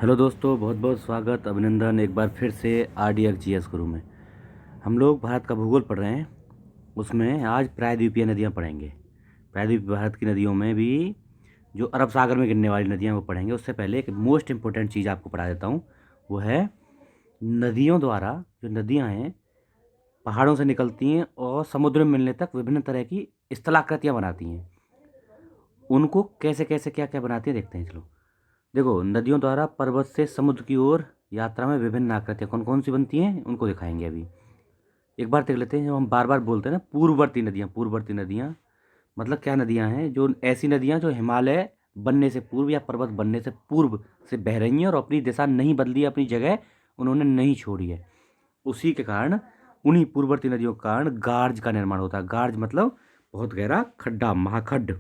Hello दोस्तों, बहुत बहुत स्वागत अभिनंदन एक बार फिर से RDX गुरु में। हम लोग भारत का भूगोल पढ़ रहे हैं। उसमें आज प्रायद्वीपीय नदियाँ पढ़ेंगे। प्रायद्वीप भारत की नदियों में भी जो अरब सागर में गिरने वाली नदियाँ वो पढ़ेंगे। उससे पहले एक मोस्ट इम्पोर्टेंट चीज़ आपको पढ़ा देता हूँ। वो है नदियों द्वारा जो नदियाँ हैं पहाड़ों से निकलती हैं और समुद्र में मिलने तक विभिन्न तरह की स्थलाकृतियाँ बनाती हैं। उनको कैसे कैसे क्या क्या बनाती हैं देखते हैं। चलो देखो, नदियों द्वारा पर्वत से समुद्र की ओर यात्रा में विभिन्न आकृतियाँ कौन कौन सी बनती हैं उनको दिखाएंगे अभी। एक बार देख लेते हैं। जब हम बार बार बोलते हैं ना पूर्ववर्ती नदियाँ मतलब क्या नदियाँ हैं? जो ऐसी नदियाँ जो हिमालय बनने से पूर्व या पर्वत बनने से पूर्व से बह रही हैं और अपनी दिशा नहीं बदली है, अपनी जगह उन्होंने नहीं छोड़ी है। उसी के कारण, उन्हीं पूर्ववर्ती नदियों के कारण गार्ज का निर्माण होता है। गार्ज मतलब बहुत गहरा खड्डा, महाखड्ड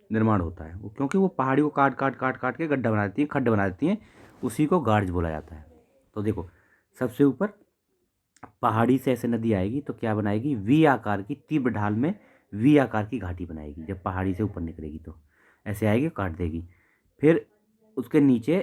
निर्माण होता है। वो क्योंकि वो पहाड़ी को काट काट काट काट के गड्ढा बना देती हैं, खड्ड बना देती हैं। उसी को गार्ज बोला जाता है। तो देखो, सबसे ऊपर पहाड़ी से ऐसे नदी आएगी तो क्या बनाएगी? वी आकार की तीव्र ढाल में वी आकार की घाटी बनाएगी। जब पहाड़ी से ऊपर निकलेगी तो ऐसे आएगी, काट देगी। फिर उसके नीचे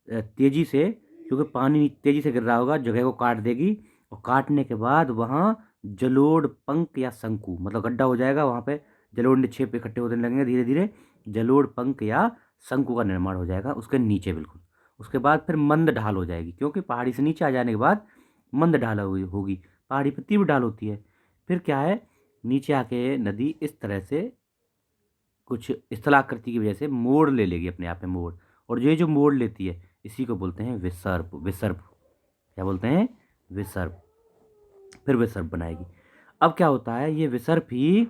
तेजी से, क्योंकि पानी तेजी से गिर रहा होगा, जगह को काट देगी। और काटने के बाद वहाँ जलोढ़ पंख या शंकु मतलब गड्ढा हो जाएगा। वहाँ पे जलोढ़ निक्षेप इकट्ठे होने लगेंगे धीरे धीरे। जलोढ़ पंख या शंकु का निर्माण हो जाएगा उसके नीचे बिल्कुल। उसके बाद फिर मंद ढाल हो जाएगी, क्योंकि पहाड़ी से नीचे आ जाने के बाद मंद ढाल होगी। पहाड़ी पर तीव्र ढाल होती है। फिर क्या है, नीचे आके नदी इस तरह से कुछ स्थलाकृति की वजह से मोड़ ले लेगी, अपने आप में मोड़। और ये जो मोड़ लेती है इसी को बोलते हैं विसर्प। विसर्प क्या बोलते हैं? विसर्प। फिर विसर्प बनाएगी। अब क्या होता है, ये विसर्प ही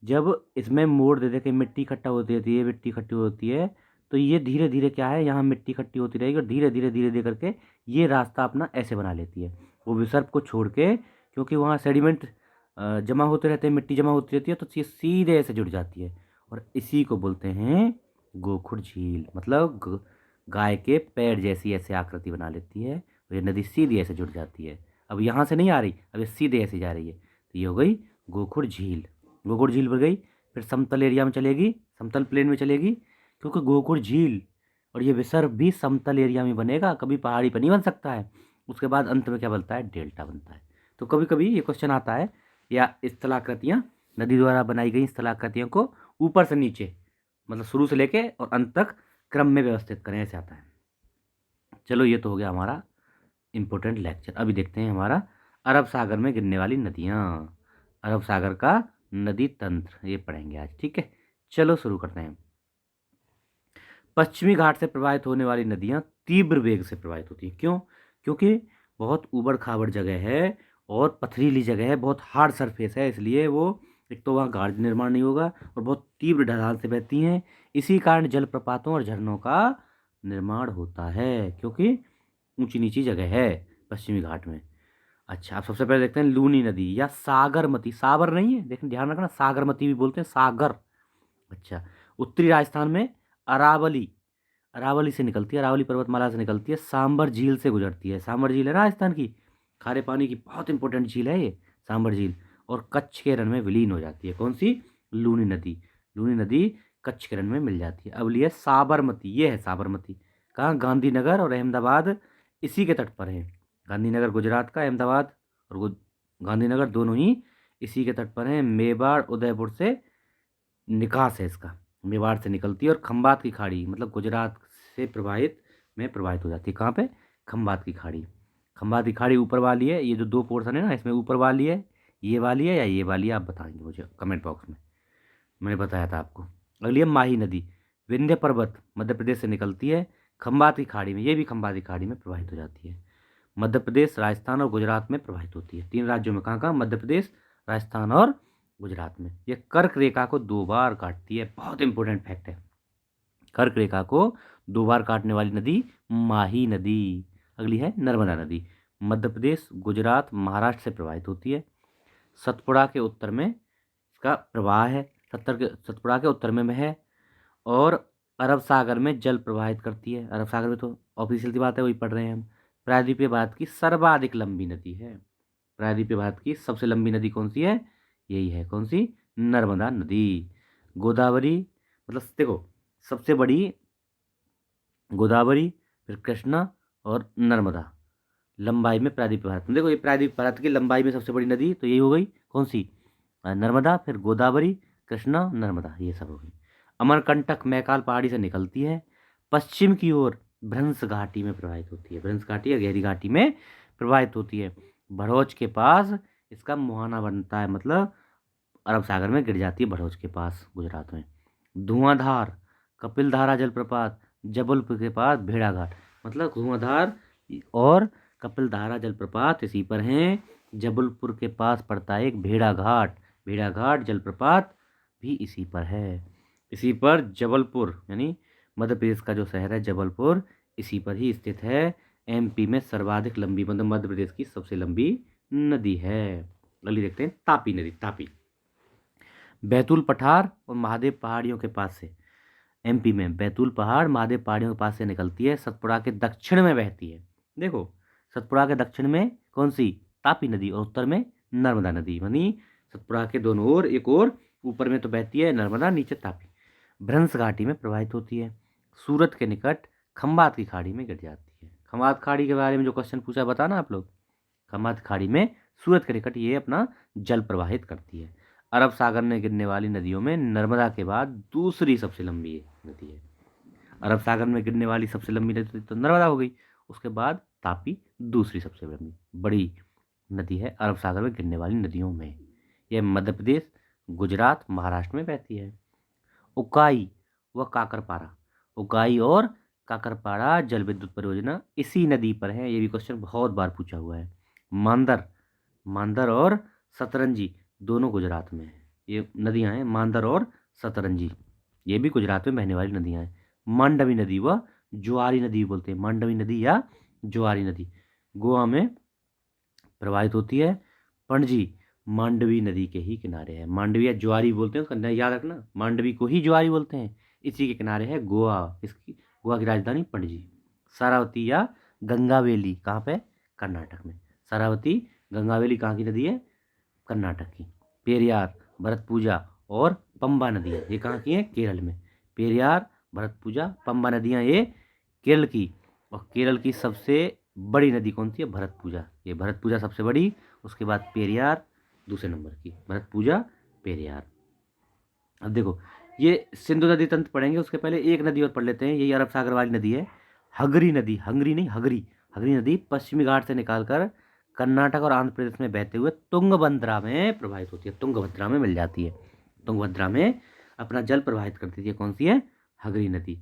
जब इसमें मोड़ दे दे के मिट्टी इकट्ठा होती रहती है, मिट्टी इकट्ठी होती है, तो ये धीरे धीरे क्या है, यहाँ मिट्टी इकट्ठी होती रहेगी और धीरे धीरे धीरे धीरे करके ये रास्ता अपना ऐसे बना लेती है। वो विसर्प को छोड़ के, क्योंकि वहाँ सेडिमेंट जमा होते रहते हैं, मिट्टी जमा होती रहती है, तो ये सीधे ऐसे जुड़ जाती है। और इसी को बोलते हैं गोखुर झील। मतलब गाय के पैर जैसी ऐसे आकृति बना लेती है और ये नदी सीधी ऐसे जुड़ जाती है। अब यहाँ से नहीं आ रही, अब ये सीधे ऐसे जा रही है। तो ये हो गई गोखुर झील। गोखुर झील बन गई। फिर समतल एरिया में चलेगी, समतल प्लेन में चलेगी, क्योंकि गोखुर झील और ये विसर्प भी समतल एरिया में बनेगा, कभी पहाड़ी पर नहीं बन सकता है। उसके बाद अंत में क्या बनता है? डेल्टा बनता है। तो कभी कभी ये क्वेश्चन आता है, या स्थलाकृतियाँ, नदी द्वारा बनाई गई स्थलाकृतियों को ऊपर से नीचे मतलब शुरू से लेके और अंत तक क्रम में व्यवस्थित करें, ऐसे आता है। चलो, ये तो हो गया हमारा इम्पोर्टेंट लेक्चर। अभी देखते हैं हमारा अरब सागर में गिरने वाली नदियाँ। अरब सागर का नदी तंत्र ये पढ़ेंगे आज, ठीक है। चलो शुरू करते हैं। पश्चिमी घाट से प्रवाहित होने वाली नदियाँ तीव्र वेग से प्रवाहित होती हैं। क्यों? क्योंकि बहुत ऊबड़ खाबड़ जगह है और पथरीली जगह है, बहुत हार्ड सरफेस है, इसलिए वो एक तो वहाँ गार्ज निर्माण नहीं होगा और बहुत तीव्र ढलान से बहती हैं। इसी कारण जलप्रपातों और झरनों का निर्माण होता है, क्योंकि ऊंची नीची जगह है पश्चिमी घाट में। अच्छा, अब सबसे पहले देखते हैं लूनी नदी या सागरमती। साबर नहीं है, देखना ध्यान रखना, सागरमती भी बोलते हैं, सागर। अच्छा, उत्तरी राजस्थान में अरावली, अरावली से निकलती है, अरावली पर्वतमाला से निकलती है, सांबर झील से गुजरती है। सांबर झील है राजस्थान की, खारे पानी की बहुत इंपॉर्टेंट झील है ये सांबर झील। और कच्छ के रण में विलीन हो जाती है। कौन सी? लूनी नदी। लूनी नदी कच्छ के रण में मिल जाती है। अब लिए साबरमती, ये है साबरमती। कहाँ? गांधीनगर और अहमदाबाद इसी के तट पर है। गांधीनगर गुजरात का, अहमदाबाद और गांधीनगर दोनों ही इसी के तट पर हैं। मेवाड़ उदयपुर से निकास है इसका, मेवाड़ से निकलती है और खंबात की खाड़ी मतलब गुजरात से प्रवाहित हो जाती है। कहाँ पे? खंबात की खाड़ी। खंबात की खाड़ी ऊपर वाली है। ये जो दो पोर्शन है ना, इसमें ऊपर वाली है, ये वाली है या ये वाली है, आप बताएंगे मुझे कमेंट बॉक्स में। मैंने बताया था आपको। अगली है माही नदी। विंध्य पर्वत मध्य प्रदेश से निकलती है, खंबात की खाड़ी में, ये भी खंबात की खाड़ी में प्रवाहित हो जाती है। मध्य प्रदेश, राजस्थान और गुजरात में प्रवाहित होती है। तीन राज्यों में, कहाँ कहाँ? मध्य प्रदेश, राजस्थान और गुजरात में। ये कर्क रेखा को दो बार काटती है, बहुत इंपॉर्टेंट फैक्ट है। कर्क रेखा को दो बार काटने वाली नदी माही नदी। अगली है नर्मदा नदी। मध्य प्रदेश, गुजरात, महाराष्ट्र से प्रवाहित होती है। सतपुड़ा के उत्तर में इसका प्रवाह है, सतपुड़ा के उत्तर में है। और अरब सागर में जल प्रवाहित करती है। अरब सागर में तो ऑफिशियल सी बात है, वही पढ़ रहे हैं हम। प्रायद्वीपीय भारत की सर्वाधिक लंबी नदी है। प्रायद्वीपीय भारत की सबसे लंबी नदी कौन सी है? यही है, कौन सी? नर्मदा नदी। गोदावरी मतलब देखो, सबसे बड़ी गोदावरी, फिर कृष्णा और नर्मदा। लंबाई में प्रायद्वीपीय भारत में देखो, ये प्रायद्वीपीय भारत की लंबाई में सबसे बड़ी नदी तो यही हो गई, कौन सी? नर्मदा, फिर गोदावरी, कृष्णा, नर्मदा, ये सब हो गई। अमरकंटक मैकाल पहाड़ी से निकलती है, पश्चिम की ओर भ्रंश घाटी में प्रवाहित होती है। भ्रंश घाटी या गहरी घाटी में प्रवाहित होती है। भरूच के पास इसका मुहाना बनता है, मतलब अरब सागर में गिर जाती है भरूच के पास, गुजरात में। धुआंधार, कपिलधारा जलप्रपात, जबलपुर के पास भेड़ाघाट, मतलब धुआंधार और कपिलधारा जलप्रपात इसी पर हैं। जबलपुर के पास पड़ता है एक भेड़ाघाट, भेड़ाघाट जलप्रपात भी इसी पर है। इसी पर जबलपुर यानी मध्य प्रदेश का जो शहर है जबलपुर, इसी पर ही स्थित है। एमपी में सर्वाधिक लंबी, मतलब मध्य प्रदेश की सबसे लंबी नदी है। अगली देखते हैं तापी नदी। तापी बैतूल पठार और महादेव पहाड़ियों के पास से, एमपी में बैतूल पहाड़ महादेव पहाड़ियों के पास से निकलती है, सतपुड़ा के दक्षिण में बहती है। देखो, सतपुड़ा के दक्षिण में कौन सी? तापी नदी, और उत्तर में नर्मदा नदी। यानी सतपुड़ा के दोनों ओर, एक और ऊपर में तो बहती है नर्मदा, नीचे तापी। भ्रंश घाटी में प्रवाहित होती है, सूरत के निकट खंबात की खाड़ी में गिर जाती है। खंबात खाड़ी के बारे में जो क्वेश्चन पूछा बताना आप लोग। खंबात खाड़ी में सूरत के निकट ये अपना जल प्रवाहित करती है। अरब सागर में गिरने वाली नदियों में नर्मदा के बाद दूसरी सबसे लंबी नदी है। अरब सागर में गिरने वाली सबसे लंबी नदी तो नर्मदा हो गई, उसके बाद तापी दूसरी सबसे लंबी बड़ी नदी है अरब सागर में गिरने वाली नदियों में। यह मध्य प्रदेश, गुजरात, महाराष्ट्र में बहती है। उकाई व काकरपारा, उकाई और काकरपारा जल विद्युत परियोजना इसी नदी पर है। ये भी क्वेश्चन बहुत बार पूछा हुआ है। मांदर, मांदर और सतरंजी दोनों गुजरात में है। ये नदियां हैं मांदर और सतरंजी, ये भी गुजरात में बहने वाली नदियां हैं। मांडवी नदी व ज्वारी नदी बोलते हैं, मांडवी नदी या ज्वारी नदी गोवा में प्रवाहित होती है। पणजी मांडवी नदी के ही किनारे है। मांडवी या ज्वारी बोलते हैं, उसका याद रखना, मांडवी को ही ज्वारी बोलते हैं। इसी के किनारे है गोवा, इसकी गोवा की राजधानी पणजी। सारावती या गंगावेली कहाँ पे? कर्नाटक में। सारावती गंगावेली कहाँ की नदी है? कर्नाटक की। पेरियार, भरतपुजा और पंबा नदियाँ ये कहाँ की हैं? केरल में। पेरियार, भरतपुजा, पंबा नदियाँ ये केरल की, और केरल की सबसे बड़ी नदी कौन सी है? भरतपुजा। ये भरतपुजा सबसे बड़ी, उसके बाद पेरियार दूसरे नंबर की, भरतपुजा, पेरियार। अब देखो, ये सिंधु नदी तंत्र पढ़ेंगे, उसके पहले एक नदी और पढ़ लेते हैं, यही अरब सागर वाली नदी है, हगरी नदी। हंगरी नहीं, हगरी। हगरी नदी पश्चिमी घाट से निकालकर कर्नाटक और आंध्र प्रदेश में बहते हुए तुंगभद्रा में प्रवाहित होती है। तुंगभद्रा में मिल जाती है, तुंगभद्रा में अपना जल प्रवाहित करती है। कौन सी है? हगरी नदी।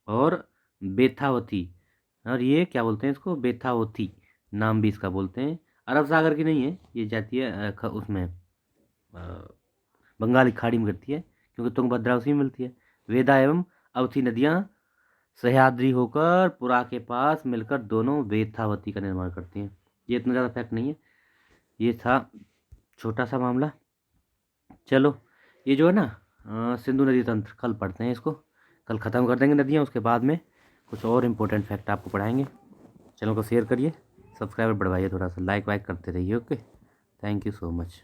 और बेथावती, और ये क्या बोलते हैं इसको? बेथावती नाम भी इसका बोलते हैं। अरब सागर की नहीं है, ये जाती है उसमें बंगाल की खाड़ी में गिरती है, क्योंकि तुंगभद्रा उसी में मिलती है। वेदा एवं अवथी नदियाँ सह्याद्री होकर पुरा के पास मिलकर दोनों वेथावती का निर्माण करती हैं। ये इतना ज़्यादा फैक्ट नहीं है, ये था छोटा सा मामला। चलो, ये जो है ना सिंधु नदी तंत्र कल पढ़ते हैं, इसको कल ख़त्म कर देंगे नदियाँ, उसके बाद में कुछ और इम्पोर्टेंट फैक्ट आपको पढ़ाएंगे। चैनल को शेयर करिए, सब्सक्राइबर बढ़वाइए, थोड़ा सा लाइक वाइक करते रहिए। Okay, thank you so much.